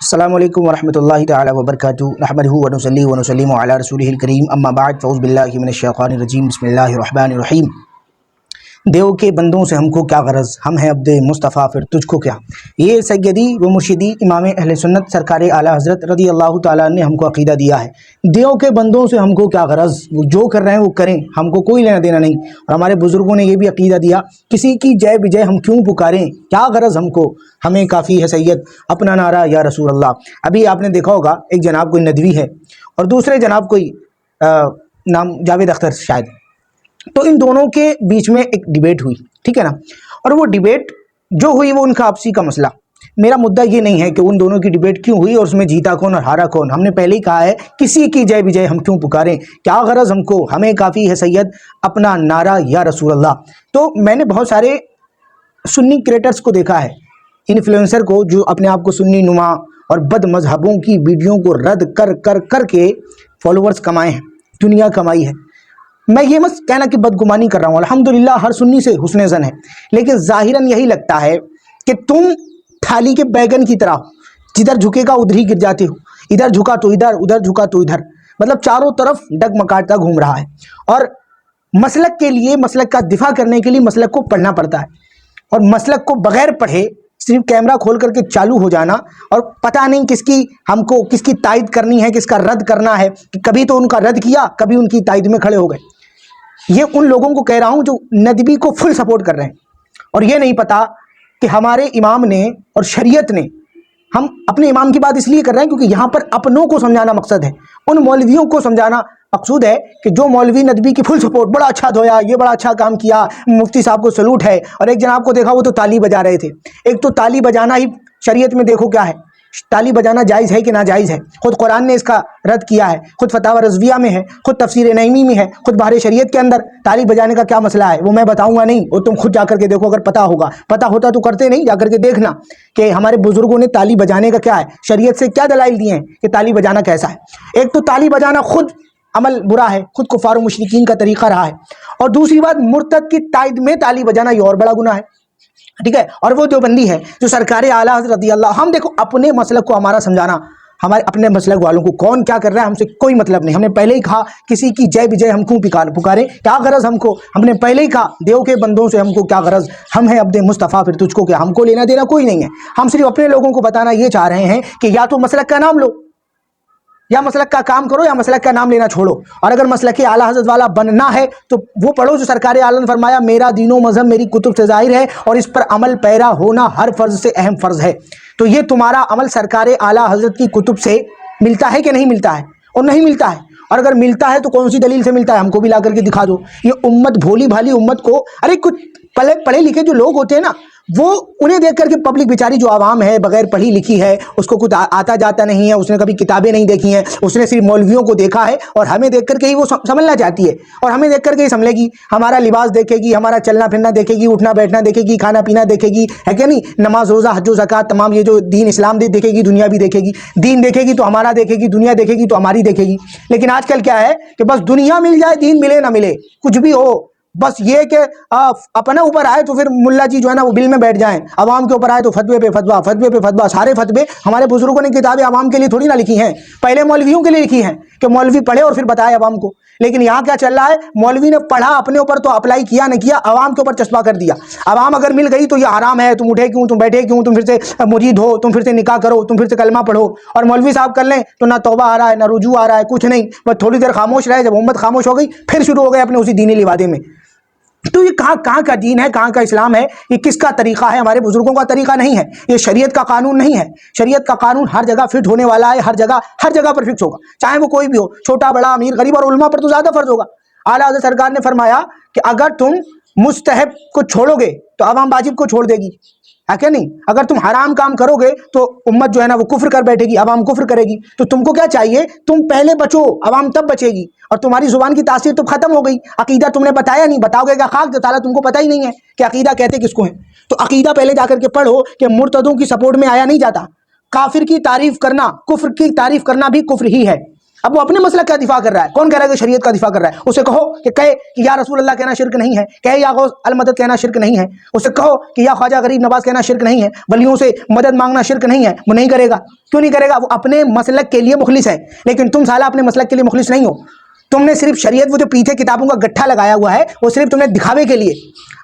السلام علیکم ورحمۃ اللہ تعالی وبرکاتہ نحمدہ ونصلی ونسلم علی رسولہ الکریم اما بعد فاعوذ باللہ من الشیطان الرجیم بسم اللہ الرحمن الرحیم۔ دیو کے بندوں سے ہم کو کیا غرض، ہم ہیں عبد مصطفیٰ پھر تجھ کو کیا۔ یہ سیدی و مرشدی امام اہل سنت سرکار اعلیٰ حضرت رضی اللہ تعالیٰ نے ہم کو عقیدہ دیا ہے۔ دیو کے بندوں سے ہم کو کیا غرض، وہ جو کر رہے ہیں وہ کریں، ہم کو کوئی لینا دینا نہیں۔ اور ہمارے بزرگوں نے یہ بھی عقیدہ دیا، کسی کی جے بجے ہم کیوں پکاریں، کیا غرض ہم کو، ہمیں کافی ہے سید اپنا نعرہ یا رسول اللہ۔ ابھی آپ نے دیکھا ہوگا ایک جناب کوئی ندوی ہے اور دوسرے جناب کوئی نام جاوید اختر شاید، تو ان دونوں کے بیچ میں ایک ڈیبیٹ ہوئی، ٹھیک ہے نا۔ اور وہ ڈیبیٹ جو ہوئی وہ ان کا آپسی کا مسئلہ، میرا مدعا یہ نہیں ہے کہ ان دونوں کی ڈیبیٹ کیوں ہوئی اور اس میں جیتا کون اور ہارا کون۔ ہم نے پہلے ہی کہا ہے کسی کی جے بجے ہم کیوں پکاریں، کیا غرض ہم کو، ہمیں کافی ہے سید اپنا نعرہ یا رسول اللہ۔ تو میں نے بہت سارے سنی کریٹرز کو دیکھا ہے، انفلوئنسر کو، جو اپنے آپ کو سنی نما اور بد مذہبوں کی ویڈیو کو رد کر کر کر کے فالوورز کمائے ہیں، دنیا کمائی ہے۔ میں یہ مت کہنا کہ بدگمانی کر رہا ہوں، الحمدللہ ہر سنی سے حسن ظن ہے، لیکن ظاہراً یہی لگتا ہے کہ تم تھالی کے بیگن کی طرح جدھر جھکے گا ادھر ہی گر جاتے ہو، ادھر جھکا تو ادھر، ادھر جھکا تو ادھر، مطلب چاروں طرف ڈگمگاتا گھوم رہا ہے۔ اور مسلک کے لیے، مسلک کا دفاع کرنے کے لیے مسلک کو پڑھنا پڑتا ہے، اور مسلک کو بغیر پڑھے صرف کیمرہ کھول کر کے چالو ہو جانا اور پتہ نہیں کس کی ہم کو کس کی تائید کرنی ہے، کس کا رد کرنا ہے، کہ کبھی تو ان کا رد کیا، کبھی ان کی تائید میں کھڑے ہو گئے۔ یہ ان لوگوں کو کہہ رہا ہوں جو ندوی کو فل سپورٹ کر رہے ہیں اور یہ نہیں پتا کہ ہمارے امام نے اور شریعت نے، ہم اپنے امام کی بات اس لیے کر رہے ہیں کیونکہ یہاں پر اپنوں کو سمجھانا مقصد ہے، ان مولویوں کو سمجھانا مقصود ہے کہ جو مولوی ندوی کی فل سپورٹ، بڑا اچھا دھویا، یہ بڑا اچھا کام کیا، مفتی صاحب کو سلوٹ ہے۔ اور ایک جناب کو دیکھا وہ تو تالی بجا رہے تھے۔ ایک تو تالی بجانا ہی شریعت میں دیکھو کیا ہے، تالی بجانا جائز ہے کہ ناجائز ہے، خود قرآن نے اس کا رد کیا ہے، خود فتاوی رضویہ میں ہے، خود تفسیر نعیمی میں ہے، خود بحر شریعت کے اندر تالی بجانے کا کیا مسئلہ ہے وہ میں بتاؤں گا نہیں، وہ تم خود جا کر کے دیکھو، اگر پتہ ہوگا، پتہ ہوتا تو کرتے نہیں، جا کر کے دیکھنا کہ ہمارے بزرگوں نے تالی بجانے کا کیا ہے، شریعت سے کیا دلائل دیے ہیں کہ تالی بجانا کیسا ہے۔ ایک تو تالی بجانا خود عمل برا ہے، خود کفار و مشرکین کا طریقہ رہا ہے، اور دوسری بات مرتد کی تائید میں تالی بجانا یہ اور بڑا گناہ ہے، ٹھیک ہے۔ اور وہ دیوبندی ہے جو سرکار اعلیٰ حضرت رضی اللہ، ہم دیکھو اپنے مسلک کو ہمارا سمجھانا، ہمارے اپنے مسلک والوں کو کون کیا کر رہا ہے ہم سے کوئی مطلب نہیں۔ ہم نے پہلے ہی کہا کسی کی جے بجے ہم کیوں پکاریں، کیا غرض ہم کو، ہم نے پہلے ہی کہا دیو کے بندوں سے ہم کو کیا غرض، ہم ہیں عبد مصطفیٰ پھر تجھ کو کیا، ہم کو لینا دینا کوئی نہیں ہے۔ ہم صرف اپنے لوگوں کو بتانا یہ چاہ رہے ہیں کہ یا تو مسلک کا نام لو، یا مسلک کا کام کرو، یا مسلک کا نام لینا چھوڑو۔ اور اگر مسلک اعلیٰ حضرت والا بننا ہے تو وہ پڑھو جو سرکار عالم نے فرمایا میرا دین و مذہب میری کتب سے ظاہر ہے اور اس پر عمل پیرا ہونا ہر فرض سے اہم فرض ہے۔ تو یہ تمہارا عمل سرکار اعلیٰ حضرت کی کتب سے ملتا ہے کہ نہیں ملتا ہے، اور نہیں ملتا ہے، اور اگر ملتا ہے تو کون سی دلیل سے ملتا ہے ہم کو بھی لا کر کے دکھا دو۔ یہ امت بھولی بھالی امت کو، ارے کچھ پڑھے لکھے جو لوگ ہوتے ہیں نا، وہ انہیں دیکھ کر کے پبلک بیچاری جو عوام ہے بغیر پڑھی لکھی ہے، اس کو کچھ آتا جاتا نہیں ہے، اس نے کبھی کتابیں نہیں دیکھی ہیں، اس نے صرف مولویوں کو دیکھا ہے اور ہمیں دیکھ کر کے ہی وہ سمجھنا چاہتی ہے، اور ہمیں دیکھ کر کے ہی سمجھے گی، ہمارا لباس دیکھے گی، ہمارا چلنا پھرنا دیکھے گی، اٹھنا بیٹھنا دیکھے گی، کھانا پینا دیکھے گی، ہے کہ نہیں، نماز روزہ حج و زکوٰۃ تمام یہ جو دین اسلام دیکھے گی، دنیا بھی دیکھے گی، دین دیکھے گی تو ہمارا دیکھے گی، دنیا دیکھے گی تو ہماری دیکھے گی۔ لیکن آج کل کیا ہے کہ بس دنیا مل جائے دین ملے نہ ملے، کچھ بھی ہو، بس یہ کہ اپنا اوپر آئے تو پھر ملا جی جو ہے نا وہ بل میں بیٹھ جائیں، عوام کے اوپر آئے تو فتوے پہ فتوا، فتوے پہ فتوا، سارے فتوے۔ ہمارے بزرگوں نے کتابیں عوام کے لیے تھوڑی نہ لکھی ہیں، پہلے مولویوں کے لیے لکھی ہیں کہ مولوی پڑھے اور پھر بتائے عوام کو۔ لیکن یہاں کیا چل رہا ہے، مولوی نے پڑھا اپنے اوپر تو اپلائی کیا نہ کیا، عوام کے اوپر چسپا کر دیا۔ عوام اگر مل گئی تو یہ حرام ہے، تم اٹھے کیوں، تم بیٹھے کیوں، تم پھر سے مرید ہو، تم پھر سے نکاح کرو، تم پھر سے کلمہ پڑھو، اور مولوی صاحب کر لیں تو نہ توبہ آ رہا ہے نہ رجوع آ رہا ہے، کچھ نہیں، بس تھوڑی دیر خاموش رہے، جب امت خاموش ہو گئی پھر شروع ہو گئے اپنے اسی دینی لبادے میں۔ تو یہ کہاں کا دین ہے، کہاں کا اسلام ہے، یہ کس کا طریقہ ہے، ہمارے بزرگوں کا طریقہ نہیں ہے، یہ شریعت کا قانون نہیں ہے۔ شریعت کا قانون ہر جگہ فٹ ہونے والا ہے، ہر جگہ پر فکس ہوگا، چاہے وہ کوئی بھی ہو، چھوٹا بڑا امیر غریب، اور علماء پر تو زیادہ فرض ہوگا۔ اعلیٰ حضرت سرکار نے فرمایا کہ اگر تم مستحب کو چھوڑو گے تو عوام واجب کو چھوڑ دے گی، ہے کہ نہیں، اگر تم حرام کام کرو گے تو امت جو ہے نا وہ کفر کر بیٹھے گی، عوام کفر کرے گی۔ تو تم کو کیا چاہیے، تم پہلے بچو، عوام تب بچے گی، اور تمہاری زبان کی تاثیر تو ختم ہو گئی، عقیدہ تم نے بتایا نہیں، بتاؤ گے کیا، خاک تعالیٰ تم کو پتہ ہی نہیں ہے کہ عقیدہ کہتے کس کو ہیں۔ تو عقیدہ پہلے جا کر کے پڑھو کہ مرتدوں کی سپورٹ میں آیا نہیں جاتا، کافر کی تعریف کرنا، کفر کی تعریف کرنا بھی کفر ہی ہے۔ اب وہ اپنے مسلک کا دفاع کر رہا ہے. کون کہہ رہا ہے کہ شریعت کا دفاع کر رہا ہے؟ اسے کہو کہ کہے کہ یا رسول اللہ کہنا شرک نہیں ہے, کہے یا غوث المدد کہنا شرک نہیں ہے, اسے کہو کہ یا خواجہ غریب نواز کہنا شرک نہیں ہے, ولیوں سے مدد مانگنا شرک نہیں ہے. وہ نہیں کرے گا. کیوں نہیں کرے گا؟ وہ اپنے مسلک کے لیے مخلص ہے. لیکن تم سالہ اپنے مسلک کے لیے مخلص نہیں ہو. تم نے صرف شریعت, وہ جو پیچھے کتابوں کا گٹھا لگایا ہوا ہے, وہ صرف تم نے دکھاوے کے لیے.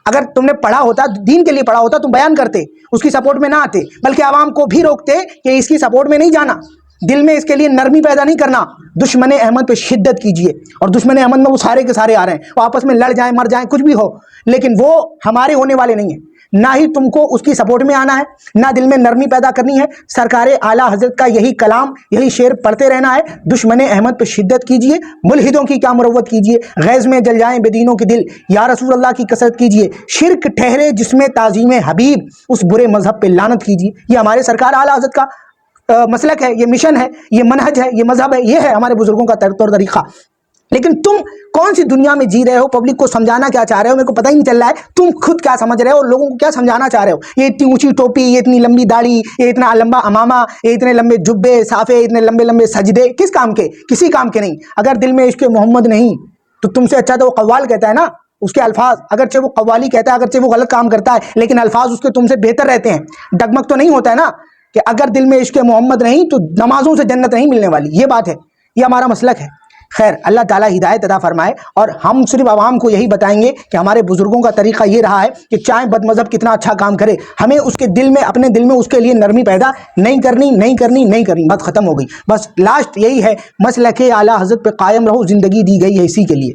اگر تم نے پڑھا ہوتا, دین کے لیے پڑھا ہوتا, تم بیان کرتے, اس کی سپورٹ میں نہ آتے, بلکہ عوام کو بھی روکتے کہ اس کی سپورٹ میں نہیں جانا. دل میں اس کے لیے نرمی پیدا نہیں کرنا. دشمن احمد پہ شدت کیجئے. اور دشمن احمد میں وہ سارے کے سارے آ رہے ہیں, وہ آپس میں لڑ جائیں, مر جائیں, کچھ بھی ہو, لیکن وہ ہمارے ہونے والے نہیں ہیں. نہ ہی تم کو اس کی سپورٹ میں آنا ہے, نہ دل میں نرمی پیدا کرنی ہے. سرکار اعلیٰ حضرت کا یہی کلام, یہی شعر پڑھتے رہنا ہے. دشمن احمد پہ شدت کیجئے, ملحدوں کی کیا مروت کیجئے, غیظ میں جل جائیں بے دینوں کے دل, یا رسول اللہ کی کثرت کیجئے, شرک ٹھہرے جس میں تعظیم حبیب, اس برے مذہب پہ لعنت کیجئے. یہ ہمارے سرکار اعلیٰ حضرت کا مسلک ہے, یہ مشن ہے, یہ منہج ہے, یہ مذہب ہے, یہ ہے ہمارے بزرگوں کا طور طریقہ. لیکن تم کون سی دنیا میں جی رہے ہو؟ پبلک کو سمجھانا کیا چاہ رہے ہو؟ میرے کو پتہ ہی نہیں چل رہا ہے. تم خود کیا سمجھ رہے ہو اور لوگوں کو کیا سمجھانا چاہ رہے ہو؟ یہ اتنی اونچی ٹوپی, یہ اتنی لمبی داڑھی, یہ اتنا لمبا امامہ, یہ اتنے لمبے جبے صافے, اتنے لمبے لمبے سجدے, کس کام کے؟ کسی کام کے نہیں. اگر دل میں عشق محمد نہیں تو تم سے اچھا تو وہ قوال کہتا ہے نا. اس کے الفاظ, اگرچہ وہ قوالی کہتا ہے, اگرچہ وہ غلط کام کرتا ہے, لیکن الفاظ اس کے تم سے بہتر رہتے ہیں. ڈگمگ تو نہیں ہوتا ہے نا کہ اگر دل میں عشق محمد نہیں تو نمازوں سے جنت نہیں ملنے والی. یہ بات ہے, یہ ہمارا مسلک ہے. خیر, اللہ تعالیٰ ہدایت عطا فرمائے. اور ہم صرف عوام کو یہی بتائیں گے کہ ہمارے بزرگوں کا طریقہ یہ رہا ہے کہ چاہے بد مذہب کتنا اچھا کام کرے, ہمیں اس کے دل میں, اپنے دل میں اس کے لیے نرمی پیدا نہیں کرنی, نہیں کرنی, نہیں کرنی. بات ختم ہو گئی. بس لاسٹ یہی ہے, مسلک اعلیٰ حضرت پہ قائم رہو, زندگی دی گئی ہے اسی کے لیے.